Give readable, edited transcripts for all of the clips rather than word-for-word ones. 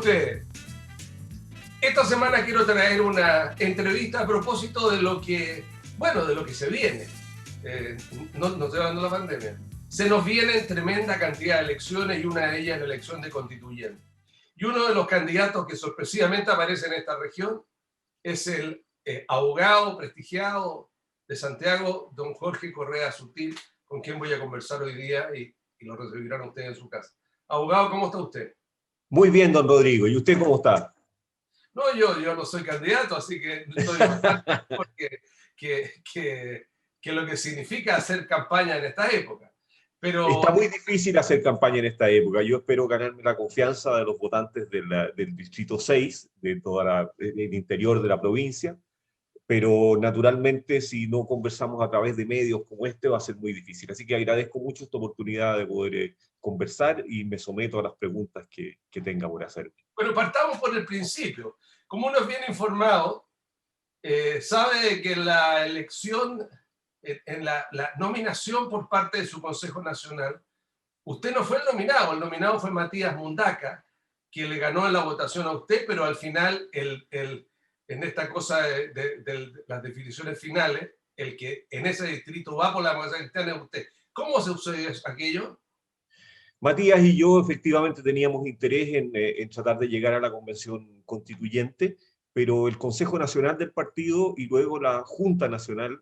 ustedes? Esta semana quiero traer una entrevista a propósito de lo que, bueno, de lo que se viene. No estoy hablando de la pandemia. Se nos viene tremenda cantidad de elecciones y una de ellas es la elección de constituyentes. Y uno de los candidatos que sorpresivamente aparece en esta región es el abogado prestigiado de Santiago, don Jorge Correa Sutil, con quien voy a conversar hoy día y lo recibirán ustedes en su casa. Abogado, ¿cómo está usted? Muy bien, don Rodrigo. ¿Y usted cómo está? No, yo no soy candidato, así que estoy bastante porque que lo que significa hacer campaña en esta época. Está Pero, muy difícil hacer campaña en esta época. Yo espero ganarme la confianza de los votantes del Distrito 6, del interior de la provincia, pero naturalmente si no conversamos a través de medios como este va a ser muy difícil. Así que agradezco mucho esta oportunidad de poder conversar y me someto a las preguntas que tenga por hacer. bueno, partamos por el principio. Como uno es bien informado, sabe que la elección, en la nominación por parte de su Consejo Nacional, usted no fue el nominado fue Matías Mundaca, que le ganó en la votación a usted, pero al final, en esta cosa de las definiciones finales, el que en ese distrito va por la democracia cristiana es usted. ¿Cómo se sucedió aquello? Matías y yo efectivamente teníamos interés en tratar de llegar a la convención constituyente, pero el Consejo Nacional del partido y luego la Junta Nacional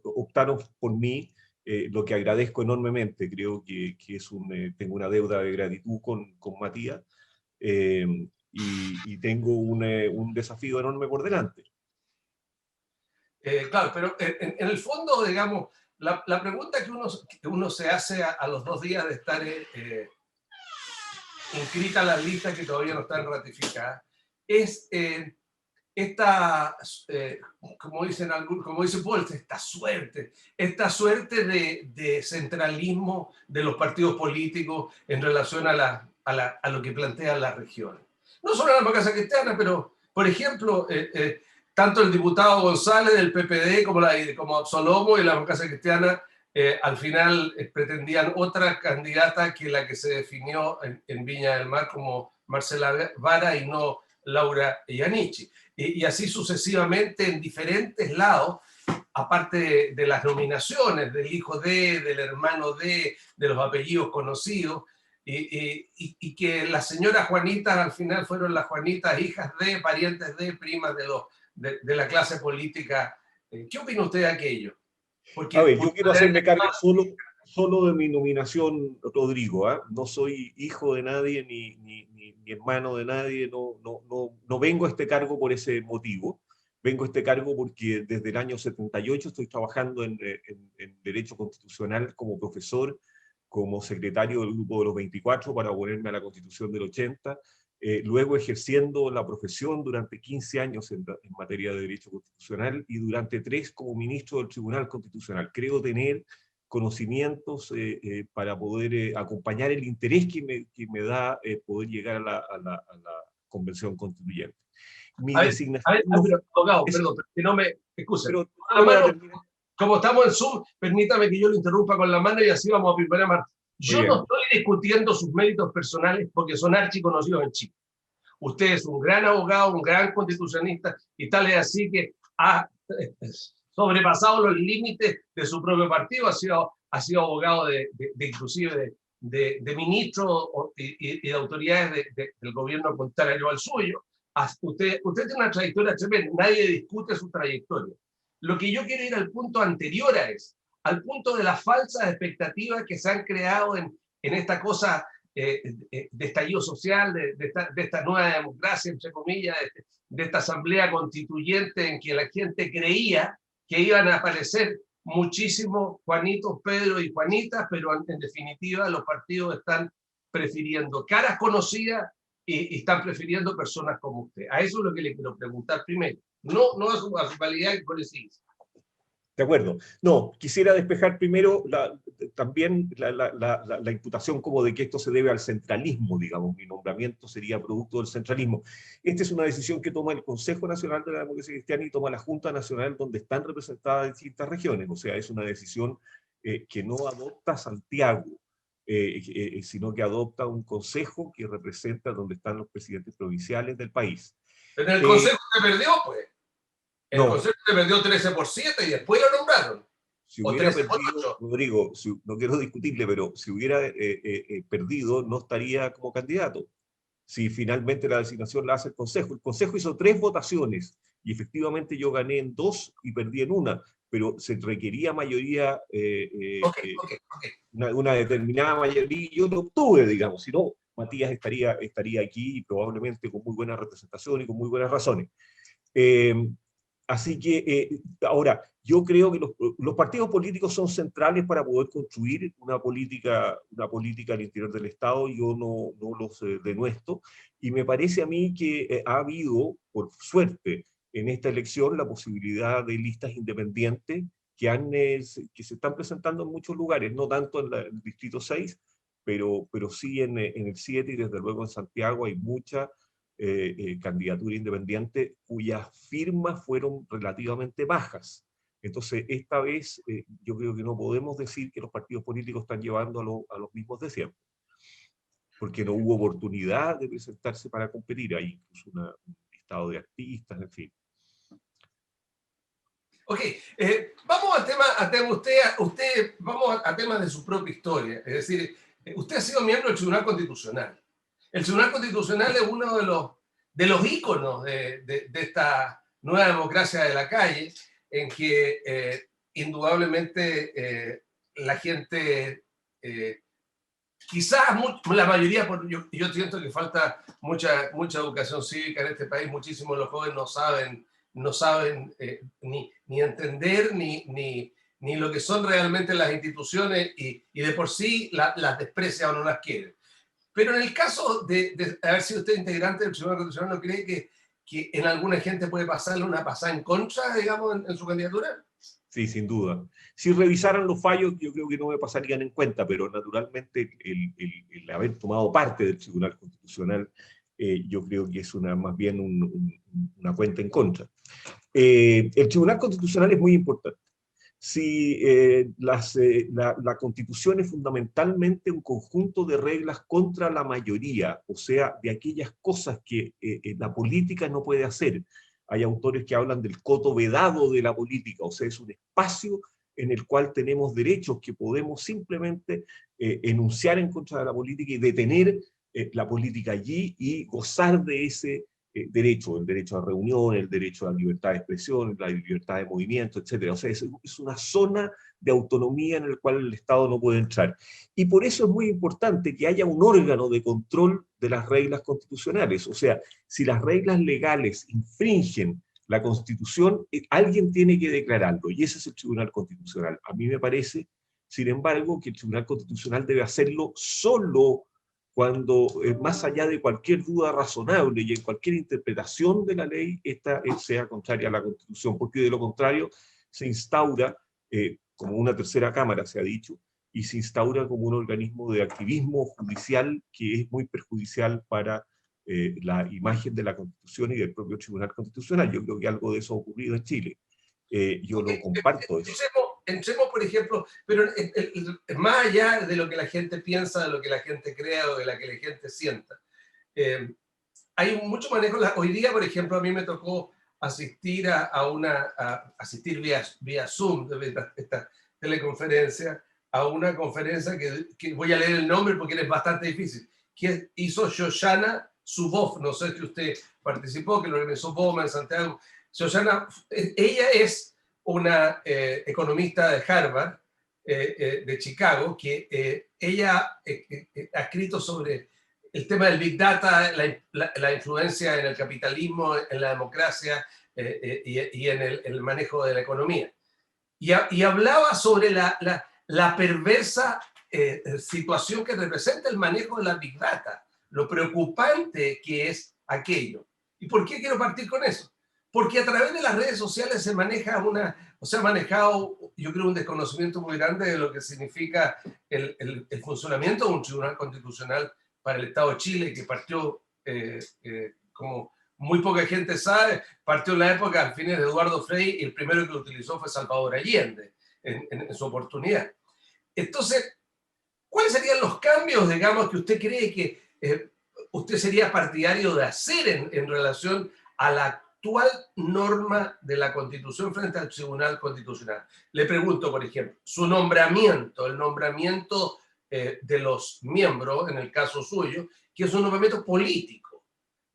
optaron por mí, lo que agradezco enormemente. Creo que tengo una deuda de gratitud con Matías y tengo un desafío enorme por delante. Claro, pero en el fondo, digamos, la pregunta que uno se hace a los 2 días de estar inscrita las listas que todavía no están ratificadas, es esta, como dicen algunos, como dice Paul, esta suerte de centralismo de los partidos políticos en relación a lo que plantean las regiones. No solo la democracia cristiana, pero, por ejemplo, tanto el diputado González del PPD como Absolomo y la democracia cristiana al final pretendían otra candidata que la que se definió en Viña del Mar como Marcela Vara y no Laura Iannichi. Y así sucesivamente en diferentes lados, aparte de las nominaciones del hijo del hermano de los apellidos conocidos, y que las señoras Juanitas al final fueron las Juanitas, hijas de, parientes de, primas de la clase política. ¿Qué opina usted de aquello? A Porque ver, yo quiero hacerme cargo solo de mi nominación, Rodrigo, ¿eh? No soy hijo de nadie ni hermano de nadie, no vengo a este cargo por ese motivo. Vengo a este cargo porque desde el año 78 estoy trabajando en Derecho Constitucional como profesor, como secretario del Grupo de los 24 para oponerme a la Constitución del 80, luego ejerciendo la profesión durante 15 años en materia de Derecho Constitucional y durante 3 como ministro del Tribunal Constitucional. Creo tener conocimientos para poder acompañar el interés que me da poder llegar a la Convención Constituyente. Mi designación pero, abogado, es, perdón, que no me excuse. pero La no me va a mano, terminar. como estamos en Zoom, permítame que yo lo interrumpa con la mano y así vamos a primera mano. Muy Yo no bien. estoy discutiendo sus méritos personales porque son archiconocidos en Chile. Usted es un gran abogado, un gran constitucionalista y tal es así que ha sobrepasado los límites de su propio partido, ha sido abogado inclusive de ministros y de autoridades del gobierno contrario al suyo. Usted tiene una trayectoria tremenda, nadie discute su trayectoria. Lo que yo quiero ir al punto anterior a eso, al punto de las falsas expectativas que se han creado en esta cosa de estallido social, de esta nueva democracia, entre comillas, de esta asamblea constituyente en que la gente creía que iban a aparecer muchísimos Juanitos, Pedro y Juanitas, pero en definitiva los partidos están prefiriendo caras conocidas y están prefiriendo personas como usted. A eso es lo que le quiero preguntar primero. No a su calidad de congresista. De acuerdo. No, quisiera despejar primero también la imputación como de que esto se debe al centralismo, digamos, mi nombramiento sería producto del centralismo. Esta es una decisión que toma el Consejo Nacional de la Democracia Cristiana y toma la Junta Nacional donde están representadas distintas regiones, o sea, es una decisión que no adopta Santiago. sino que adopta un consejo que representa donde están los presidentes provinciales del país. Pero en el consejo se perdió, pues. En el No, consejo se perdió 13% y después lo nombraron. si O hubiera 13,8. perdido, Rodrigo, no quiero discutirle, pero si hubiera perdido, no estaría como candidato. Si finalmente la designación la hace el Consejo hizo 3 votaciones y efectivamente yo gané en 2 y perdí en una, pero se requería mayoría, Ok. una determinada mayoría, y yo lo obtuve, digamos, si no, Matías estaría aquí probablemente con muy buena representación y con muy buenas razones. Eh, Así que ahora, yo creo que los partidos políticos son centrales para poder construir una política al interior del Estado. Yo no los denuesto. Y me parece a mí que ha habido, por suerte, en esta elección la posibilidad de listas independientes que se están presentando en muchos lugares, no tanto en el Distrito 6, pero sí en el 7 y desde luego en Santiago hay mucha candidatura independiente cuyas firmas fueron relativamente bajas. Entonces, esta vez yo creo que no podemos decir que los partidos políticos están llevando a los mismos de siempre, porque no hubo oportunidad de presentarse para competir. Hay incluso un listado de artistas, en fin. Ok, vamos al tema usted, vamos a temas de su propia historia. Es decir, usted ha sido miembro del Tribunal Constitucional. El Tribunal Constitucional es uno de los íconos de esta nueva democracia de la calle, en que indudablemente la gente, quizás la mayoría, yo siento que falta mucha educación cívica en este país, muchísimos de los jóvenes no saben ni entender ni lo que son realmente las instituciones y de por sí las desprecia o no las quiere. Pero en el caso de haber sido usted integrante del Tribunal Constitucional, ¿no cree que en alguna gente puede pasarle una pasada en contra, digamos, en su candidatura? Sí, sin duda. Si revisaran los fallos, yo creo que no me pasarían en cuenta, pero naturalmente el haber tomado parte del Tribunal Constitucional, yo creo que es más bien una cuenta en contra. El Tribunal Constitucional es muy importante. Si la Constitución es fundamentalmente un conjunto de reglas contra la mayoría, o sea, de aquellas cosas que la política no puede hacer. Hay autores que hablan del coto vedado de la política, o sea, es un espacio en el cual tenemos derechos que podemos simplemente enunciar en contra de la política y detener la política allí y gozar de ese derecho, el derecho a reunión, el derecho a la libertad de expresión, la libertad de movimiento, etcétera. O sea, es una zona de autonomía en la cual el Estado no puede entrar. Y por eso es muy importante que haya un órgano de control de las reglas constitucionales. O sea, si las reglas legales infringen la Constitución, alguien tiene que declararlo, y ese es el Tribunal Constitucional. A mí me parece, sin embargo, que el Tribunal Constitucional debe hacerlo solo cuando, más allá de cualquier duda razonable y en cualquier interpretación de la ley, esta sea contraria a la Constitución, porque de lo contrario se instaura, como una tercera cámara se ha dicho, y se instaura como un organismo de activismo judicial que es muy perjudicial para la imagen de la Constitución y del propio Tribunal Constitucional. Yo creo que algo de eso ha ocurrido en Chile. Yo Okay. lo comparto. Entremos, por ejemplo, pero más allá de lo que la gente piensa, de lo que la gente crea o de lo que la gente sienta. Hay mucho manejo. Hoy día, por ejemplo, a mí me tocó asistir asistir vía Zoom, esta teleconferencia, a una conferencia que voy a leer el nombre porque es bastante difícil, que hizo Shoshana Zuboff. No sé si usted participó, que lo organizó Boma en Santiago. Shoshana, ella es una economista de Harvard, de Chicago, que ella ha escrito sobre el tema del Big Data, la influencia en el capitalismo, en la democracia y en el manejo de la economía. Y hablaba sobre la perversa situación que representa el manejo de la Big Data, lo preocupante que es aquello. ¿Y por qué quiero partir con eso? Porque a través de las redes sociales se ha manejado, yo creo, un desconocimiento muy grande de lo que significa el funcionamiento de un tribunal constitucional para el Estado de Chile, que partió, como muy poca gente sabe, partió en la época, a fines de Eduardo Frei, y el primero que lo utilizó fue Salvador Allende en su oportunidad. Entonces, ¿cuáles serían los cambios, digamos, que usted cree que usted sería partidario de hacer en relación a la actual norma de la Constitución frente al Tribunal Constitucional? Le pregunto, por ejemplo, su nombramiento, el nombramiento de los miembros, en el caso suyo, que es un nombramiento político.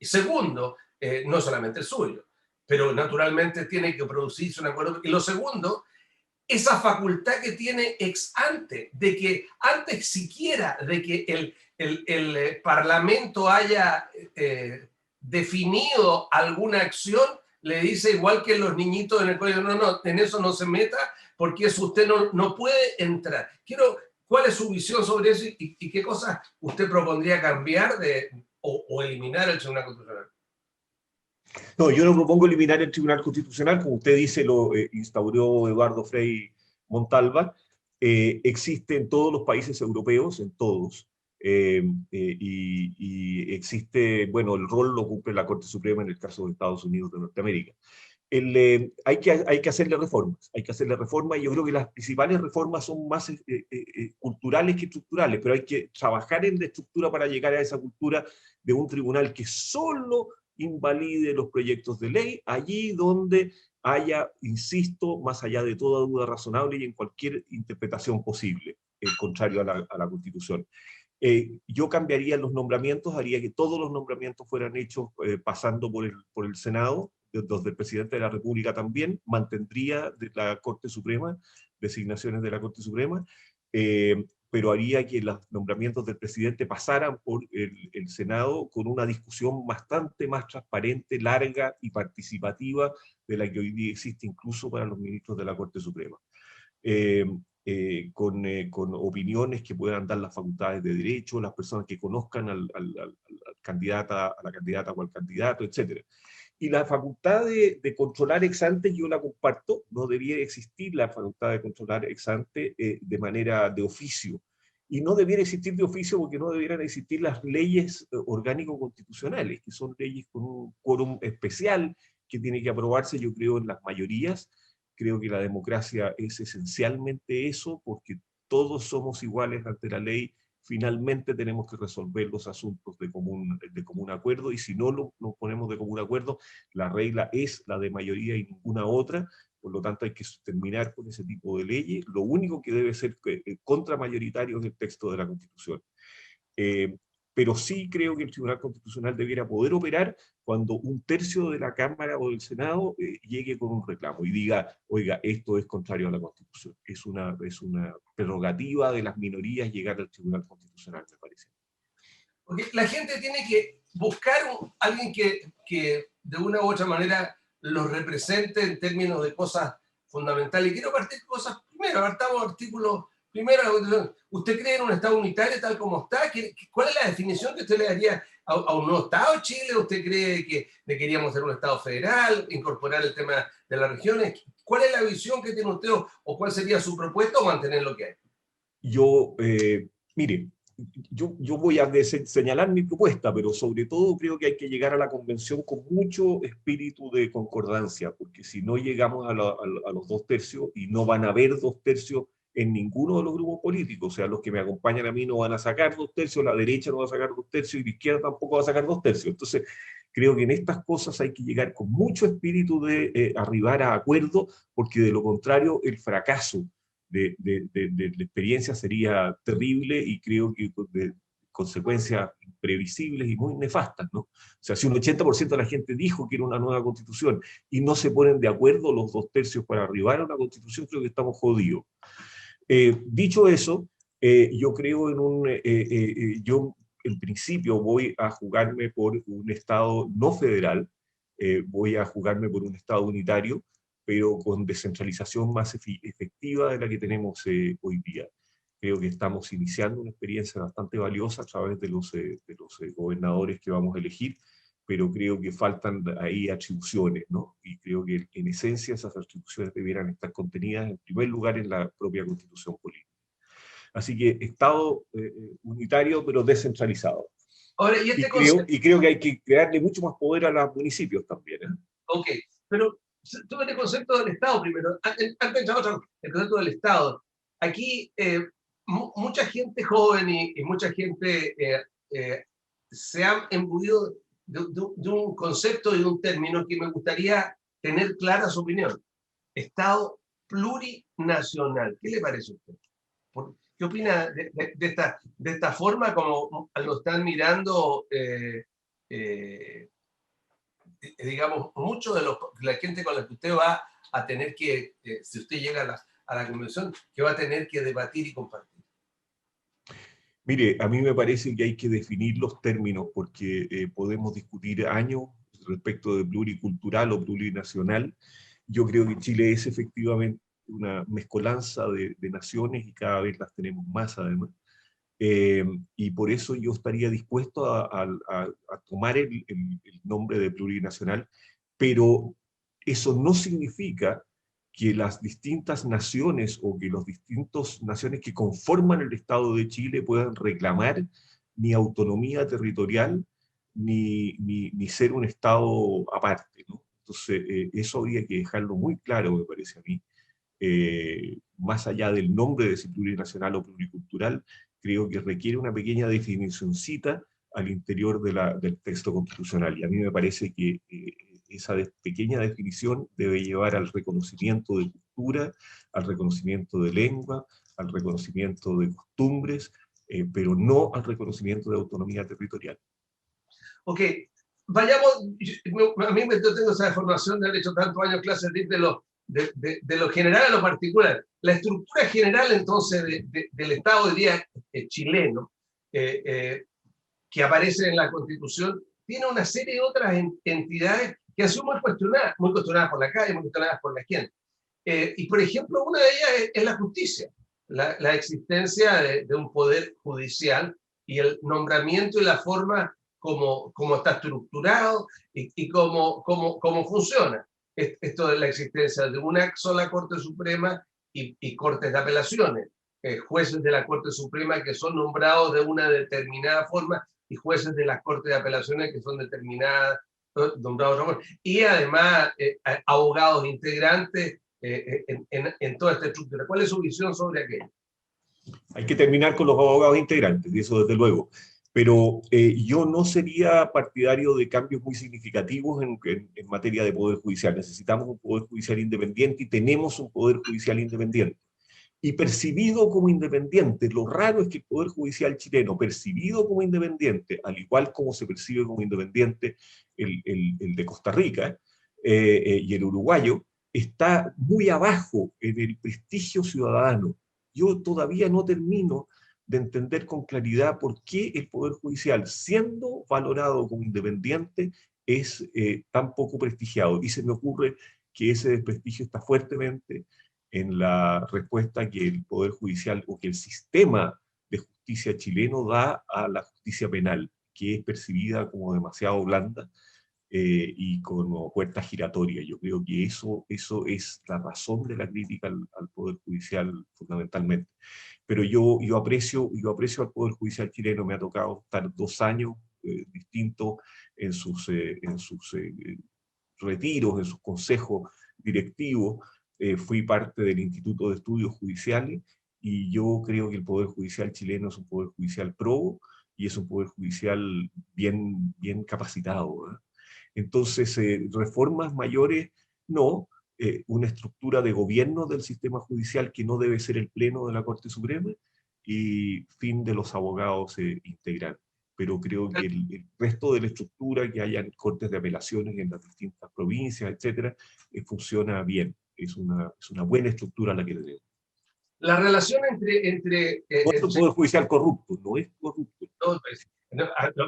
Y segundo, no solamente el suyo, pero naturalmente tiene que producirse un acuerdo. Y lo segundo, esa facultad que tiene ex ante, de que antes siquiera de que el Parlamento haya definido alguna acción, le dice igual que los niñitos en el colegio, no, no, en eso no se meta porque eso usted no puede entrar. ¿Cuál es su visión sobre eso y qué cosas usted propondría cambiar o eliminar el Tribunal Constitucional? No, yo no propongo eliminar el Tribunal Constitucional, como usted dice, lo instauró Eduardo Frei Montalva. Existe en todos los países europeos, en todos, y existe, bueno, el rol lo cumple la Corte Suprema en el caso de Estados Unidos de Norteamérica. Hay que hacerle reformas, y yo creo que las principales reformas son más culturales que estructurales, pero hay que trabajar en la estructura para llegar a esa cultura de un tribunal que solo invalide los proyectos de ley allí donde haya, insisto, más allá de toda duda razonable y en cualquier interpretación posible, contrario a la Constitución. Yo cambiaría los nombramientos, haría que todos los nombramientos fueran hechos pasando por el Senado, los del presidente de la República también, mantendría de la Corte Suprema, designaciones de la Corte Suprema, pero haría que los nombramientos del presidente pasaran por el Senado con una discusión bastante más transparente, larga y participativa de la que hoy día existe incluso para los ministros de la Corte Suprema. Con opiniones que puedan dar las facultades de derecho, las personas que conozcan a la candidata o al candidato, etc. Y la facultad de controlar ex ante, yo la comparto, no debiera existir la facultad de controlar ex ante de manera de oficio. Y no debiera existir de oficio porque no debieran existir las leyes orgánico-constitucionales, que son leyes con un quórum especial que tiene que aprobarse, yo creo, en las mayorías. Creo que la democracia es esencialmente eso, porque todos somos iguales ante la ley. Finalmente tenemos que resolver los asuntos de común acuerdo, y si no nos ponemos de común acuerdo, la regla es la de mayoría y ninguna otra. Por lo tanto hay que terminar con ese tipo de leyes. Lo único que debe ser contramayoritario es el texto de la Constitución. Pero sí creo que el Tribunal Constitucional debiera poder operar cuando un tercio de la Cámara o del Senado llegue con un reclamo y diga, oiga, esto es contrario a la Constitución. Es una prerrogativa de las minorías llegar al Tribunal Constitucional, me parece. Porque la gente tiene que buscar alguien que de una u otra manera los represente en términos de cosas fundamentales. Y quiero partir cosas primero, apartamos artículos. Primero, ¿usted cree en un Estado unitario tal como está? ¿Cuál es la definición que usted le daría a un nuevo Estado Chile? ¿Usted cree que deberíamos ser un Estado federal, incorporar el tema de las regiones? ¿Cuál es la visión que tiene usted o cuál sería su propuesta o mantener lo que hay? Mire, yo voy a señalar mi propuesta, pero sobre todo creo que hay que llegar a la convención con mucho espíritu de concordancia, porque si no llegamos a los 2/3, y no van a haber 2/3 en ninguno de los grupos políticos, o sea, los que me acompañan a mí no van a sacar 2/3, la derecha no va a sacar 2/3 y la izquierda tampoco va a sacar 2/3. Entonces, creo que en estas cosas hay que llegar con mucho espíritu de arribar a acuerdo, porque de lo contrario el fracaso de la experiencia sería terrible y creo que de consecuencias imprevisibles y muy nefastas, ¿no? O sea, si un 80% de la gente dijo que era una nueva constitución y no se ponen de acuerdo los 2/3 para arribar a una constitución, creo que estamos jodidos. Dicho eso, yo creo yo en principio voy a jugarme por un Estado no federal, voy a jugarme por un Estado unitario, pero con descentralización más efectiva de la que tenemos hoy día. Creo que estamos iniciando una experiencia bastante valiosa a través de los gobernadores que vamos a elegir, pero creo que faltan ahí atribuciones, ¿no? Y creo que en esencia esas atribuciones debieran estar contenidas en primer lugar en la propia Constitución política. Así que Estado unitario, pero descentralizado. Ahora, y creo que hay que crearle mucho más poder a los municipios también. Ok, pero todo este concepto del Estado primero, antes de el concepto del Estado. Aquí mucha gente joven y mucha gente se ha embuido de un concepto y de un término que me gustaría tener clara su opinión. Estado plurinacional. ¿Qué le parece a usted? ¿Qué opina de esta forma como lo están mirando, digamos, mucho de la gente con la que usted va a tener que, si usted llega a la convención, que va a tener que debatir y compartir? Mire, a mí me parece que hay que definir los términos porque podemos discutir años respecto de pluricultural o plurinacional. Yo creo que Chile es efectivamente una mezcolanza de naciones y cada vez las tenemos más además. Y por eso yo estaría dispuesto a tomar el nombre de plurinacional, pero eso no significa que las distintas naciones o que las distintas naciones que conforman el Estado de Chile puedan reclamar ni autonomía territorial ni ser un Estado aparte, ¿no? Entonces, eso habría que dejarlo muy claro, me parece a mí. Más allá del nombre de si plurinacional o pluricultural, creo que requiere una pequeña definicióncita al interior del texto constitucional. Y a mí me parece que esa pequeña definición debe llevar al reconocimiento de cultura, al reconocimiento de lengua, al reconocimiento de costumbres, pero no al reconocimiento de autonomía territorial. Ok, vayamos, a mí yo tengo esa formación de haber hecho tantos años clases de lo general a lo particular. La estructura general entonces del Estado hoy día chileno, que aparece en la Constitución, tiene una serie de otras entidades que han sido muy cuestionadas por la calle, muy cuestionadas por la gente. Y por ejemplo, una de ellas es la justicia, la existencia de un poder judicial y el nombramiento y la forma como está estructurado y cómo funciona. Esto de la existencia de una sola Corte Suprema y cortes de apelaciones, jueces de la Corte Suprema que son nombrados de una determinada forma y jueces de las Cortes de Apelaciones que son nombrados de otra forma. Y además abogados integrantes en toda esta estructura. ¿Cuál es su visión sobre aquello? Hay que terminar con los abogados integrantes, y eso desde luego. Pero yo no sería partidario de cambios muy significativos en materia de poder judicial. Necesitamos un poder judicial independiente y tenemos un poder judicial independiente. Y percibido como independiente, lo raro es que el poder judicial chileno, percibido como independiente, al igual como se percibe como independiente el de Costa Rica y el uruguayo, está muy abajo en el prestigio ciudadano. Yo todavía no termino de entender con claridad por qué el Poder Judicial, siendo valorado como independiente, es tan poco prestigiado. Y se me ocurre que ese desprestigio está fuertemente en la respuesta que el Poder Judicial o que el sistema de justicia chileno da a la justicia penal, que es percibida como demasiado blanda y como puerta giratoria. Yo creo que eso es la razón de la crítica al Poder Judicial fundamentalmente. Pero yo aprecio al Poder Judicial chileno, me ha tocado estar 2 años distintos en sus retiros, en sus consejos directivos, fui parte del Instituto de Estudios Judiciales y yo creo que el Poder Judicial chileno es un Poder Judicial probo y es un Poder Judicial bien capacitado, ¿eh? Entonces, reformas mayores, no, una estructura de gobierno del sistema judicial que no debe ser el Pleno de la Corte Suprema y fin de los abogados integrantes. Pero creo que el resto de la estructura, que hayan cortes de apelaciones en las distintas provincias, etcétera, funciona bien. Es una buena estructura la que tenemos. La relación entre No es un poder judicial corrupto, no es corrupto.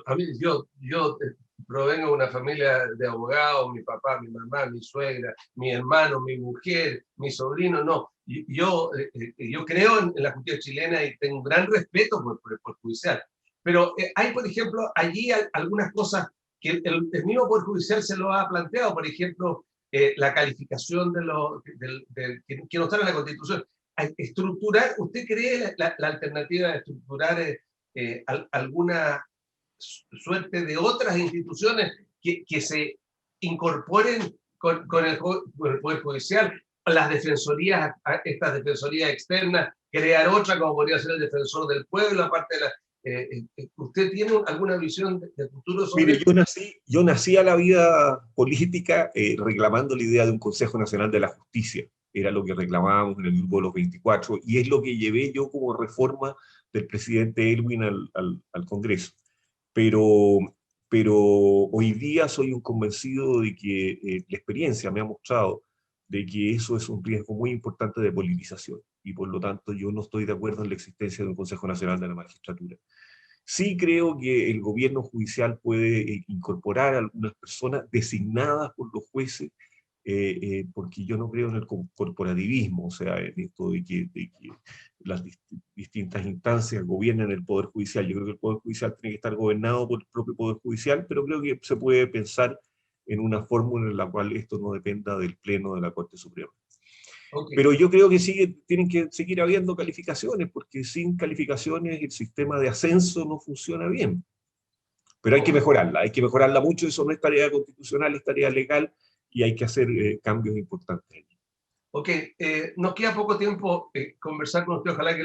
a mí, yo provengo de una familia de abogados, mi papá, mi mamá, mi suegra, mi hermano, mi mujer, mi sobrino, no. Yo creo en la justicia chilena y tengo un gran respeto por el judicial. Pero hay, por ejemplo, allí algunas cosas que el mismo Poder Judicial se lo ha planteado, por ejemplo, la calificación que no está en la Constitución. Estructurar, ¿usted cree la alternativa de estructurar alguna suerte de otras instituciones que se incorporen con el Poder Judicial las defensorías, estas defensorías externas, crear otra como podría ser el defensor del pueblo, aparte de la... ¿Usted tiene alguna visión de futuro sobre Mire, esto? yo nací a la vida política reclamando la idea de un Consejo Nacional de la Justicia. Era lo que reclamábamos en el grupo de los 24, y es lo que llevé yo como reforma del presidente Elwin al Congreso. Pero, pero hoy día soy un convencido de que la experiencia me ha mostrado de que eso es un riesgo muy importante de politización, y por lo tanto yo no estoy de acuerdo en la existencia de un Consejo Nacional de la Magistratura. Sí creo que el gobierno judicial puede incorporar a algunas personas designadas por los jueces, porque yo no creo en el corporativismo, o sea, en esto de que las distintas instancias gobiernen el Poder Judicial. Yo creo que el Poder Judicial tiene que estar gobernado por el propio Poder Judicial, pero creo que se puede pensar en una fórmula en la cual esto no dependa del Pleno de la Corte Suprema. Ok. Pero yo creo que tienen que seguir habiendo calificaciones, porque sin calificaciones el sistema de ascenso no funciona bien. Pero hay que mejorarla mucho, eso no es tarea constitucional, es tarea legal, y hay que hacer cambios importantes. Ok, nos queda poco tiempo conversar con usted, ojalá que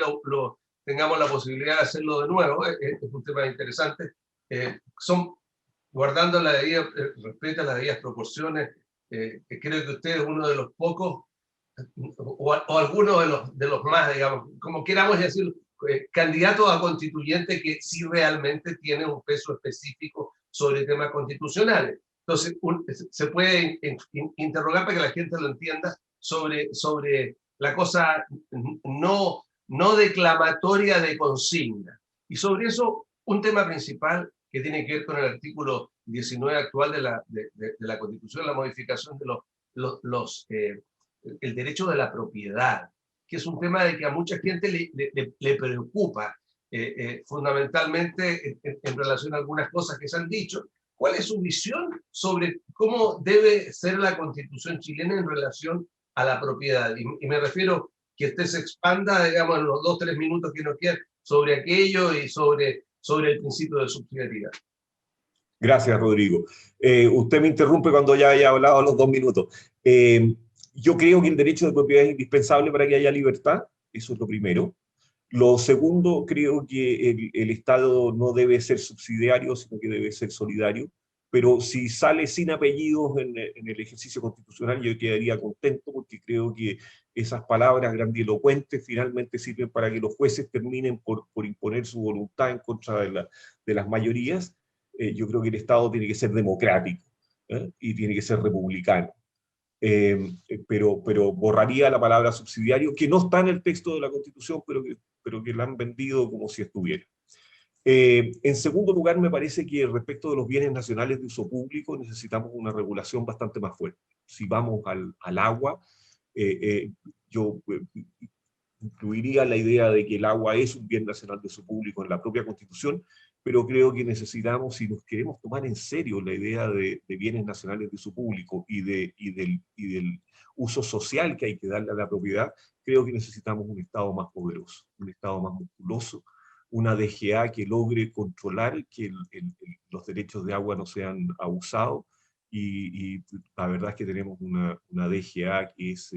tengamos la posibilidad de hacerlo de nuevo, es un tema interesante. Guardando la debida, respeto a las debidas proporciones, creo que usted es uno de los pocos, o alguno de los más, digamos, como queramos decir, candidatos a constituyente que sí realmente tiene un peso específico sobre temas constitucionales. Entonces, se puede interrogar para que la gente lo entienda sobre la cosa no declamatoria de consigna. Y sobre eso, un tema principal que tiene que ver con el artículo 19 actual de la Constitución, la modificación de el derecho de la propiedad, que es un tema de que a mucha gente le preocupa, fundamentalmente en relación a algunas cosas que se han dicho. ¿Cuál es su visión sobre cómo debe ser la Constitución chilena en relación a la propiedad? Y me refiero que usted se expanda, digamos, en los 2 o 3 minutos que nos quieran sobre aquello y sobre el principio de subsidiariedad. Gracias, Rodrigo. Usted me interrumpe cuando ya haya hablado los 2 minutos. Yo creo que el derecho de propiedad es indispensable para que haya libertad, eso es lo primero. Lo segundo, creo que el Estado no debe ser subsidiario, sino que debe ser solidario. Pero si sale sin apellidos en el ejercicio constitucional, yo quedaría contento, porque creo que esas palabras grandilocuentes finalmente sirven para que los jueces terminen por imponer su voluntad en contra de las mayorías. Yo creo que el Estado tiene que ser democrático, y tiene que ser republicano. Pero borraría la palabra subsidiario, que no está en el texto de la Constitución, pero que la han vendido como si estuviera. En segundo lugar, me parece que respecto de los bienes nacionales de uso público necesitamos una regulación bastante más fuerte. Si vamos al agua, yo incluiría la idea de que el agua es un bien nacional de uso público en la propia Constitución, pero creo que necesitamos, si nos queremos tomar en serio la idea de bienes nacionales de uso público y del uso social que hay que darle a la propiedad, creo que necesitamos un Estado más poderoso, un Estado más musculoso, una DGA que logre controlar que los derechos de agua no sean abusados, y la verdad es que tenemos una DGA que es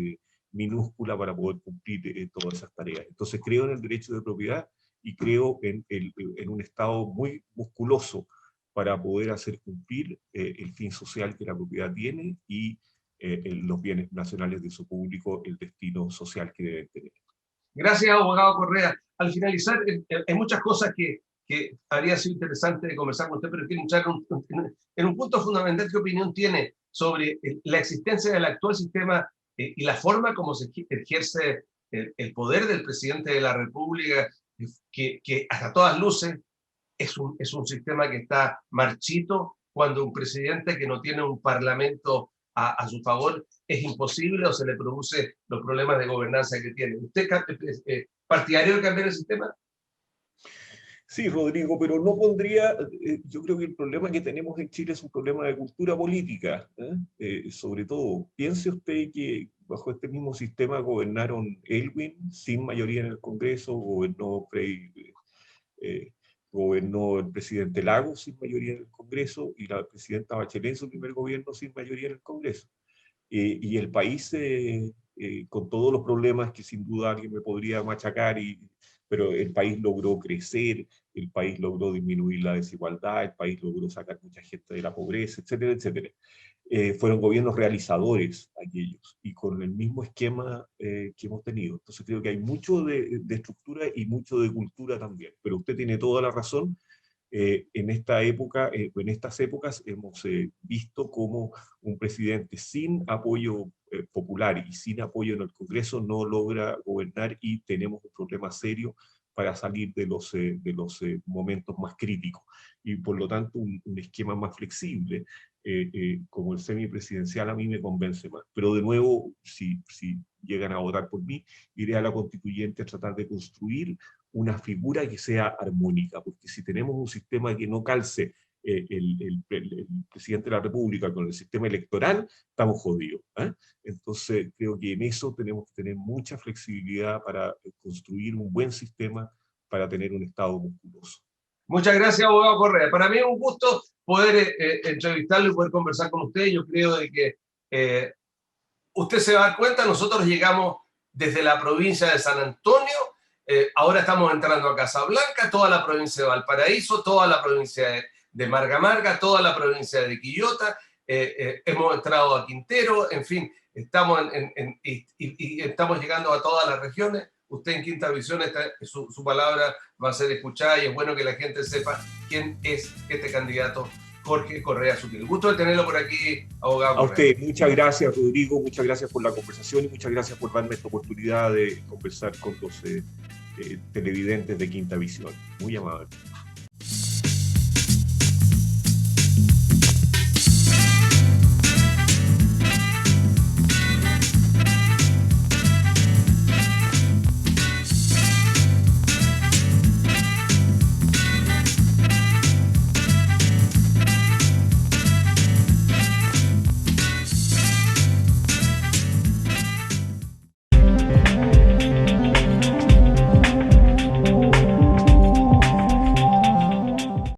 minúscula para poder cumplir todas esas tareas. Entonces creo en el derecho de propiedad y creo en un Estado muy musculoso para poder hacer cumplir el fin social que la propiedad tiene, y los bienes nacionales de uso público, el destino social que deben tener. Gracias, abogado Correa. Al finalizar, hay muchas cosas que habría sido interesante de conversar con usted, pero quiero entrar en un punto fundamental. ¿Qué opinión tiene sobre la existencia del actual sistema y la forma como se ejerce el poder del presidente de la República, que hasta todas luces es un sistema que está marchito, cuando un presidente que no tiene un parlamento a su favor es imposible o se le produce los problemas de gobernanza que tiene? ¿Usted partidario de cambiar el sistema? Sí, Rodrigo, pero no pondría, yo creo que el problema que tenemos en Chile es un problema de cultura política, sobre todo. Piense usted que bajo este mismo sistema gobernaron Elwin sin mayoría en el Congreso, eh, gobernó el presidente Lagos sin mayoría en el Congreso, y la presidenta Bachelet en su primer gobierno sin mayoría en el Congreso. Y el país con todos los problemas que sin duda alguien me podría machacar, pero el país logró crecer, el país logró disminuir la desigualdad, el país logró sacar mucha gente de la pobreza, etcétera, etcétera. Fueron gobiernos realizadores aquellos, y con el mismo esquema que hemos tenido. Entonces creo que hay mucho de estructura y mucho de cultura también, pero usted tiene toda la razón. En esta época, en estas épocas hemos visto cómo un presidente sin apoyo popular y sin apoyo en el Congreso no logra gobernar, y tenemos un problema serio para salir de los momentos más críticos. Y por lo tanto un esquema más flexible, como el semipresidencial, a mí me convence más. Pero de nuevo, si llegan a votar por mí, iré a la constituyente a tratar de construir una figura que sea armónica, porque si tenemos un sistema que no calce el presidente de la República con el sistema electoral, estamos jodidos, ¿eh? Entonces creo que en eso tenemos que tener mucha flexibilidad para construir un buen sistema, para tener un Estado musculoso. Muchas gracias, abogado Correa. Para mí es un gusto poder entrevistarlo y poder conversar con usted. Yo creo de que usted se va a dar cuenta, nosotros llegamos desde la provincia de San Antonio, ahora estamos entrando a Casablanca, toda la provincia de Valparaíso, toda la provincia de Marga Marga, toda la provincia de Quillota, hemos entrado a Quintero, en fin, estamos y estamos llegando a todas las regiones. Usted en Quinta Visión, su palabra va a ser escuchada, y es bueno que la gente sepa quién es este candidato Jorge Correa Sutil. Gusto de tenerlo por aquí, abogado Correa. A usted, muchas gracias, Rodrigo, muchas gracias por la conversación y muchas gracias por darme esta oportunidad de conversar con los televidentes de Quinta Visión. Muy amable.